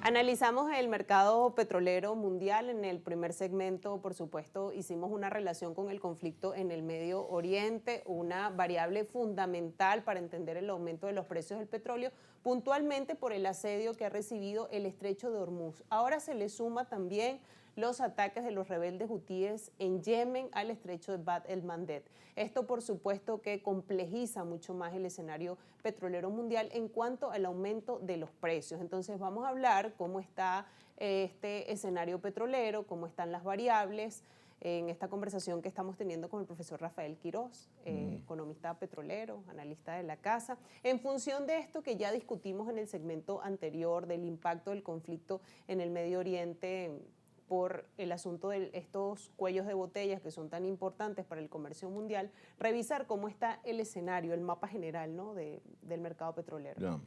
Analizamos el mercado petrolero mundial. En el primer segmento, por supuesto, hicimos una relación con el conflicto en el Medio Oriente, una variable fundamental para entender el aumento de los precios del petróleo, puntualmente por el asedio que ha recibido el estrecho de Hormuz. Ahora se le suma también los ataques de los rebeldes hutíes en Yemen al estrecho de Bab el-Mandeb. Esto, por supuesto, que complejiza mucho más el escenario petrolero mundial en cuanto al aumento de los precios. Entonces vamos a hablar cómo está este escenario petrolero, cómo están las variables, en esta conversación que estamos teniendo con el profesor Rafael Quiroz, economista petrolero, analista de la casa, en función de esto que ya discutimos en el segmento anterior, del impacto del conflicto en el Medio Oriente por el asunto de estos cuellos de botellas que son tan importantes para el comercio mundial, revisar cómo está el escenario, el mapa general, ¿no?, del mercado petrolero. Ya.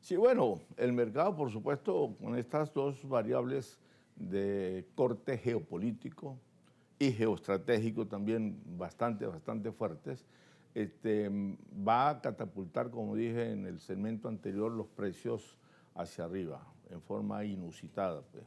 Sí, bueno, el mercado, por supuesto, con estas dos variables de corte geopolítico y geoestratégico también bastante fuertes, va a catapultar, como dije en el segmento anterior, los precios hacia arriba, en forma inusitada, pues.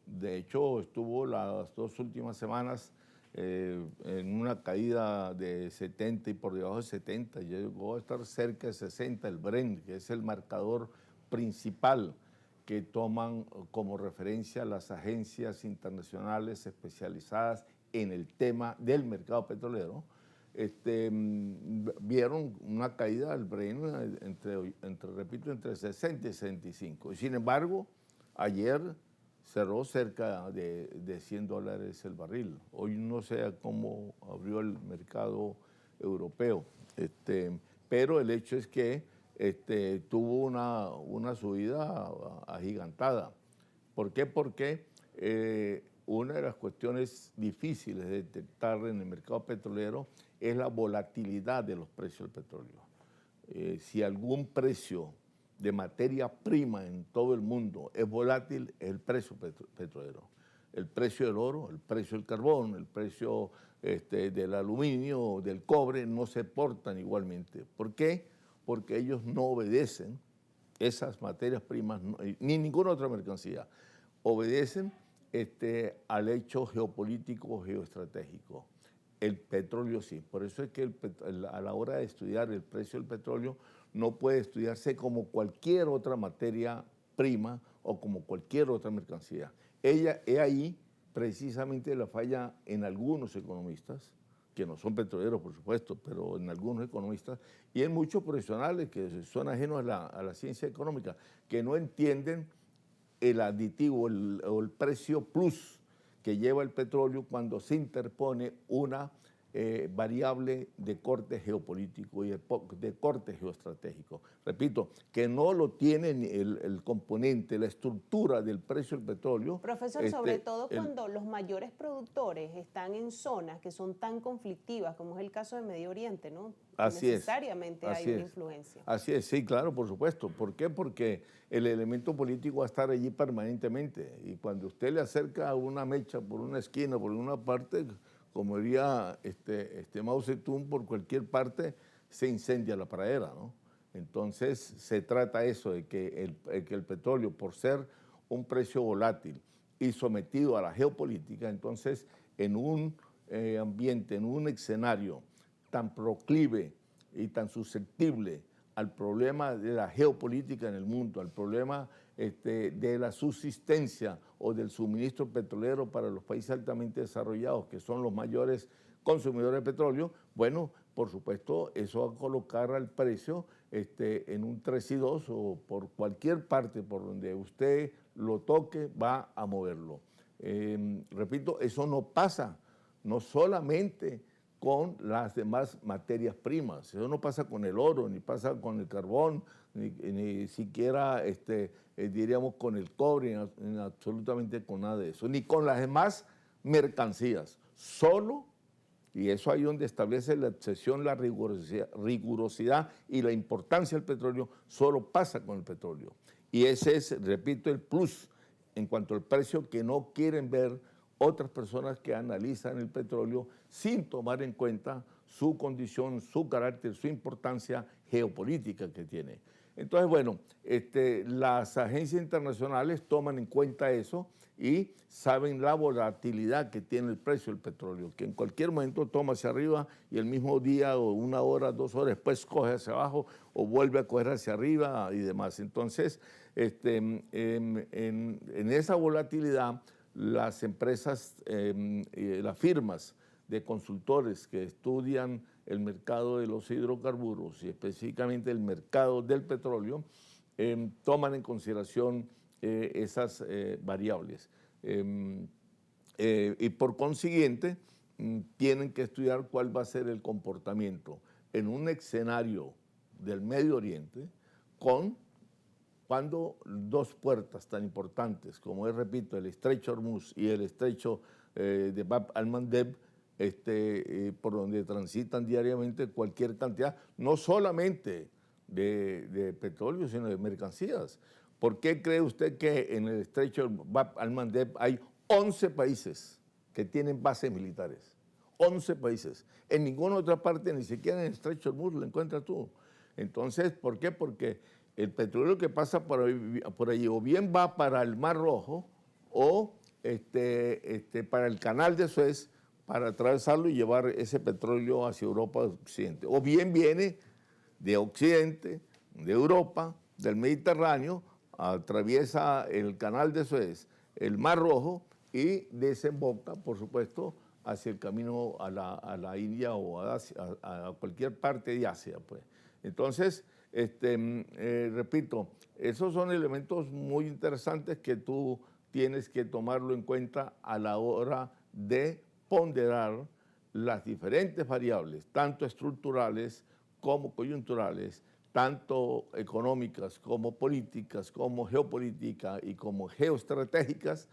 De hecho, estuvo las dos últimas semanas en una caída de 70 y por debajo de 70, llegó a estar cerca de 60 el Brent, que es el marcador principal que toman como referencia las agencias internacionales especializadas en el tema del mercado petrolero. Vieron una caída del Brent entre 60 y 65. Y sin embargo, ayer cerró cerca de $100 el barril. Hoy no sé cómo abrió el mercado europeo, pero el hecho es que tuvo una subida agigantada. ¿Por qué? Porque una de las cuestiones difíciles de detectar en el mercado petrolero es la volatilidad de los precios del petróleo. Si algún precio de materia prima en todo el mundo es volátil, es el precio petrolero. El precio del oro, el precio del carbón, el precio del aluminio, del cobre, no se portan igualmente. ¿Por qué? Porque ellos no obedecen esas materias primas, ni ninguna otra mercancía, obedecen al hecho geopolítico o geoestratégico. El petróleo sí. Por eso es que a la hora de estudiar el precio del petróleo no puede estudiarse como cualquier otra materia prima o como cualquier otra mercancía. Es ahí precisamente la falla en algunos economistas, que no son petroleros, por supuesto, pero en algunos economistas, y en muchos profesionales que son ajenos a la ciencia económica, que no entienden el aditivo o el precio plus que lleva el petróleo cuando se interpone una variable de corte geopolítico y de corte geoestratégico. Repito, que no lo tiene el componente, la estructura del precio del petróleo. Profesor, sobre todo cuando los mayores productores están en zonas que son tan conflictivas, como es el caso de Medio Oriente, ¿no? Así necesariamente hay una influencia. Así es, sí, claro, por supuesto. ¿Por qué? Porque el elemento político va a estar allí permanentemente. Y cuando usted le acerca una mecha por una esquina, por una parte, como diría Mao Zedong, por cualquier parte se incendia la pradera, ¿no? Entonces se trata eso, de que el petróleo, por ser un precio volátil y sometido a la geopolítica, entonces en un ambiente, en un escenario tan proclive y tan susceptible al problema de la geopolítica en el mundo, al problema de la subsistencia o del suministro petrolero para los países altamente desarrollados, que son los mayores consumidores de petróleo, bueno, por supuesto, eso va a colocar al precio en un 3 y 2 o por cualquier parte por donde usted lo toque, va a moverlo. Repito, eso no pasa, no solamente con las demás materias primas. Eso no pasa con el oro, ni pasa con el carbón, ni siquiera, diríamos, con el cobre, ni absolutamente con nada de eso, ni con las demás mercancías. Solo, y eso ahí donde establece la obsesión, la rigurosidad y la importancia del petróleo, solo pasa con el petróleo. Y ese es, repito, el plus en cuanto al precio que no quieren ver otras personas que analizan el petróleo sin tomar en cuenta su condición, su carácter, su importancia geopolítica que tiene. Entonces, bueno, las agencias internacionales toman en cuenta eso y saben la volatilidad que tiene el precio del petróleo, que en cualquier momento toma hacia arriba y el mismo día o 1 hora, 2 horas después coge hacia abajo o vuelve a coger hacia arriba y demás. Entonces, en esa volatilidad, las empresas, las firmas de consultores que estudian el mercado de los hidrocarburos y específicamente el mercado del petróleo, toman en consideración esas variables. Y por consiguiente, tienen que estudiar cuál va a ser el comportamiento en un escenario del Medio Oriente cuando dos puertas tan importantes como es, repito, el estrecho Hormuz y el estrecho de Bab al-Mandeb, por donde transitan diariamente cualquier cantidad, no solamente de petróleo, sino de mercancías. ¿Por qué cree usted que en el estrecho Bab al-Mandeb hay 11 países que tienen bases militares? 11 países. En ninguna otra parte, ni siquiera en el estrecho Hormuz, lo encuentras tú. Entonces, ¿por qué? Porque el petróleo que pasa por allí o bien va para el Mar Rojo o para el Canal de Suez para atravesarlo y llevar ese petróleo hacia Europa Occidente. O bien viene de Occidente, de Europa, del Mediterráneo, atraviesa el Canal de Suez, el Mar Rojo y desemboca, por supuesto, hacia el camino a la India o a cualquier parte de Asia, pues. Entonces, repito, esos son elementos muy interesantes que tú tienes que tomarlo en cuenta a la hora de ponderar las diferentes variables, tanto estructurales como coyunturales, tanto económicas como políticas, como geopolíticas y como geoestratégicas,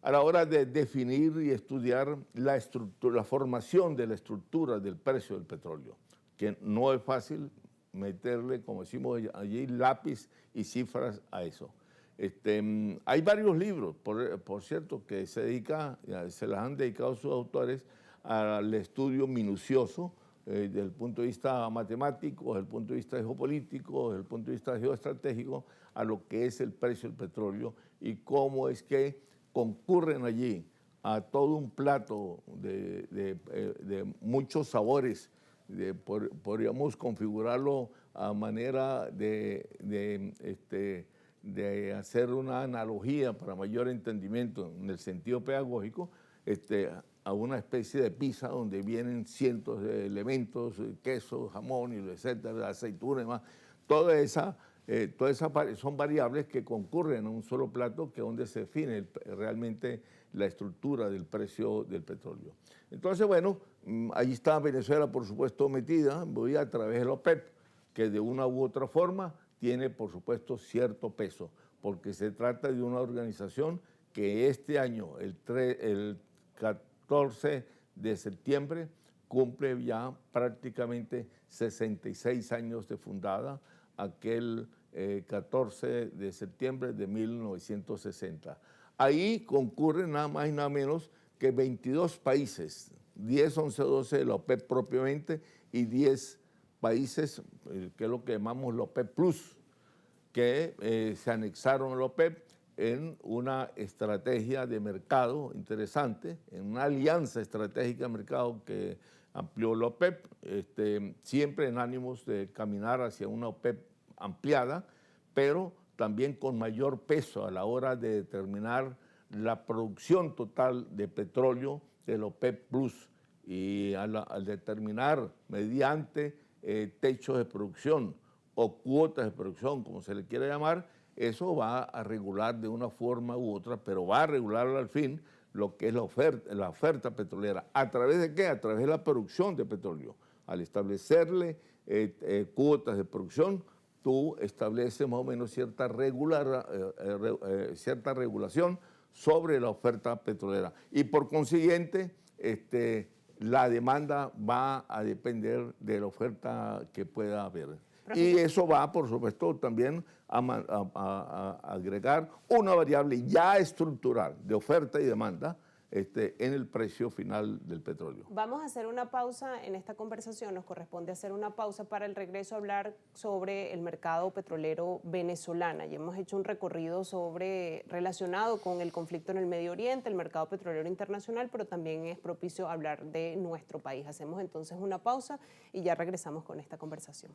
a la hora de definir y estudiar la formación de la estructura del precio del petróleo, que no es fácil meterle, como decimos allí, lápiz y cifras a eso. Hay varios libros, por cierto, que se las han dedicado sus autores al estudio minucioso desde el punto de vista matemático, desde el punto de vista geopolítico, desde el punto de vista geoestratégico, a lo que es el precio del petróleo y cómo es que concurren allí a todo un plato de muchos sabores. Podríamos configurarlo a manera de hacer una analogía para mayor entendimiento en el sentido pedagógico, a una especie de pizza donde vienen cientos de elementos, queso, jamón, etcétera, aceituna y demás. Todas esas son variables que concurren a un solo plato, que es donde se define realmente la estructura del precio del petróleo. Entonces, bueno, allí está Venezuela, por supuesto, metida, voy a través de la OPEP, que de una u otra forma tiene, por supuesto, cierto peso, porque se trata de una organización que este año, el 14 de septiembre, cumple ya prácticamente 66 años de fundada, aquel 14 de septiembre de 1960. Ahí concurren nada más y nada menos que 22 países, 10, 11, 12 de la OPEP propiamente y 10 países, que es lo que llamamos la OPEP Plus, que se anexaron a la OPEP en una estrategia de mercado interesante, en una alianza estratégica de mercado que amplió la OPEP, siempre en ánimos de caminar hacia una OPEP ampliada, pero también con mayor peso a la hora de determinar la producción total de petróleo de la OPEP Plus y al determinar mediante techos de producción o cuotas de producción, como se le quiera llamar, eso va a regular de una forma u otra, pero va a regular al fin lo que es la oferta petrolera. ¿A través de qué? A través de la producción de petróleo. Al establecerle cuotas de producción, tú estableces más o menos cierta regulación sobre la oferta petrolera. Y por consiguiente, la demanda va a depender de la oferta que pueda haber. Y eso va, por supuesto, también a agregar una variable ya estructural de oferta y demanda en el precio final del petróleo. Vamos a hacer una pausa en esta conversación, nos corresponde hacer una pausa para el regreso a hablar sobre el mercado petrolero venezolano. Ya hemos hecho un recorrido relacionado con el conflicto en el Medio Oriente, el mercado petrolero internacional, pero también es propicio hablar de nuestro país. Hacemos entonces una pausa y ya regresamos con esta conversación.